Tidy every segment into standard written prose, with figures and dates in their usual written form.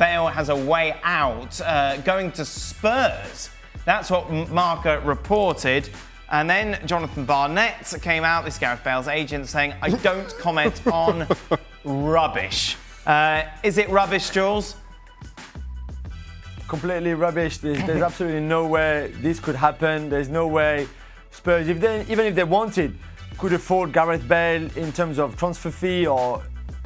Bale has a way out, going to Spurs. That's what Marca reported. And then Jonathan Barnett came out, this Gareth Bale's agent, saying, I don't comment on rubbish. Is it rubbish, Jules? Completely rubbish. There's absolutely no way this could happen. There's no way Spurs, even if they wanted, could afford Gareth Bale in terms of transfer fee or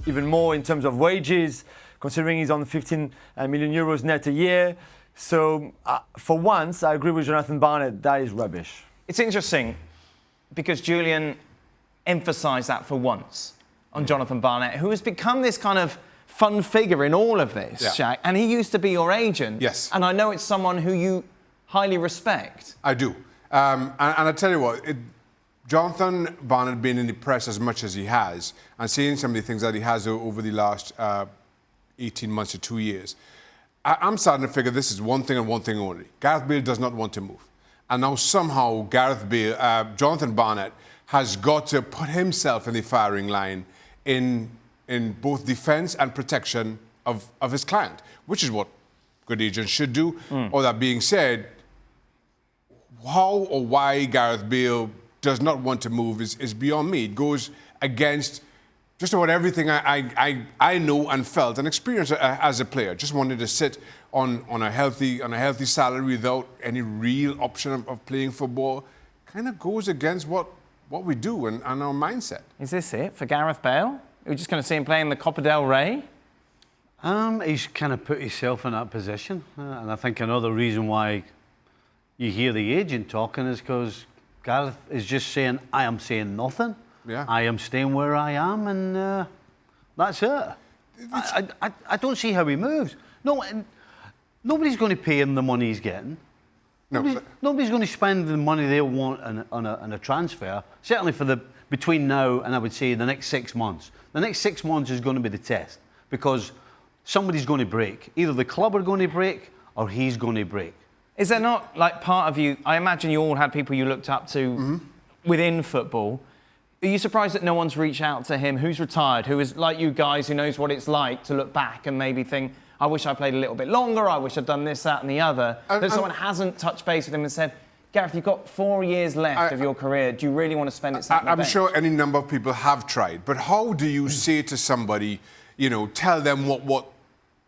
even more in terms of wages, considering he's on 15 million euros net a year. So for once, I agree with Jonathan Barnett, that is rubbish. It's interesting because Julien emphasised that for once on Jonathan Barnett, who has become this kind of fun figure in all of this, Shaq. And he used to be your agent. Yes. And I know it's someone who you highly respect. I do. And I tell you what, Jonathan Barnett being in the press as much as he has and seeing some of the things that he has over the last 18 months to 2 years, I'm starting to figure this is one thing and one thing only. Gareth Bale does not want to move. And now somehow Jonathan Barnett has got to put himself in the firing line in both defence and protection of his client, which is what good agents should do. All that being said, how or why Gareth Bale does not want to move is beyond me. It goes against just about everything I know and felt and experienced as a player. Just wanted to sit on a healthy salary without any real option of playing football. Kind of goes against what we do and our mindset. Is this it for Gareth Bale? We're just going to see him playing the Copa del Rey? He's kind of put himself in that position. And I think another reason why you hear the agent talking is because Gareth is just saying, I am saying nothing. Yeah. I am staying where I am, and that's it. I don't see how he moves. No, nobody's going to pay him the money he's getting. Nobody's going to spend the money they'll want on a transfer, certainly for between now and I would say the next 6 months. The next 6 months is going to be the test because somebody's going to break. Either the club are going to break or he's going to break. Is there not, like, part of you, I imagine you all had people you looked up to within football. Are you surprised that no one's reached out to him who's retired, who is like you guys, who knows what it's like to look back and maybe think, I wish I played a little bit longer, I wish I'd done this, that and the other, that someone hasn't touched base with him and said, Gareth, you've got 4 years left of your career. Do you really want to spend it sitting on the bench? I'm sure any number of people have tried, but how do you say to somebody, tell them what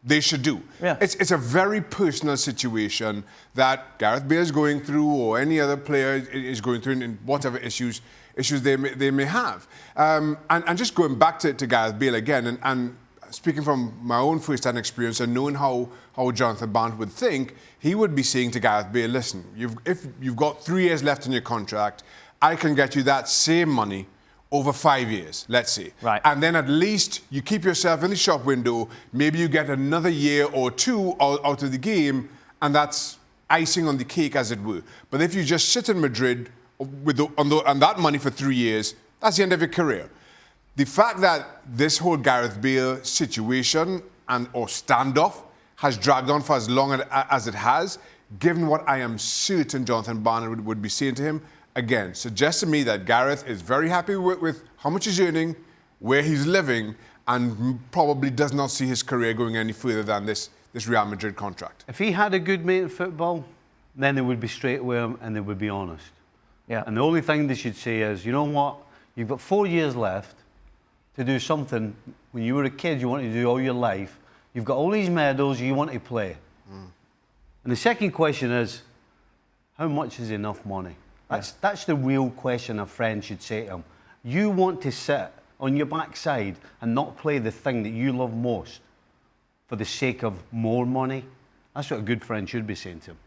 they should do? Yeah. It's a very personal situation that Gareth Bale is going through or any other player is going through in whatever issues they may have. And just going back to Gareth Bale again, and speaking from my own first-hand experience and knowing how Jonathan Barnett would think, he would be saying to Gareth Bale, listen, if you've got 3 years left in your contract, I can get you that same money over 5 years, let's say. Right. And then at least you keep yourself in the shop window, maybe you get another year or two out of the game, and that's icing on the cake, as it were. But if you just sit in Madrid on that money for 3 years, that's the end of your career. The fact that this whole Gareth Bale situation or standoff has dragged on for as long as it has, given what I am certain Jonathan Barnett would be saying to him, again, suggests to me that Gareth is very happy with how much he's earning, where he's living, and probably does not see his career going any further than this Real Madrid contract. If he had a good mate in football, then they would be straight with him and they would be honest. Yeah. And the only thing they should say is, you know what, you've got 4 years left to do something when you were a kid you wanted to do all your life. You've got all these medals, you want to play. And the second question is, how much is enough money? That's the real question a friend should say to him. You want to sit on your backside and not play the thing that you love most for the sake of more money? That's what a good friend should be saying to him.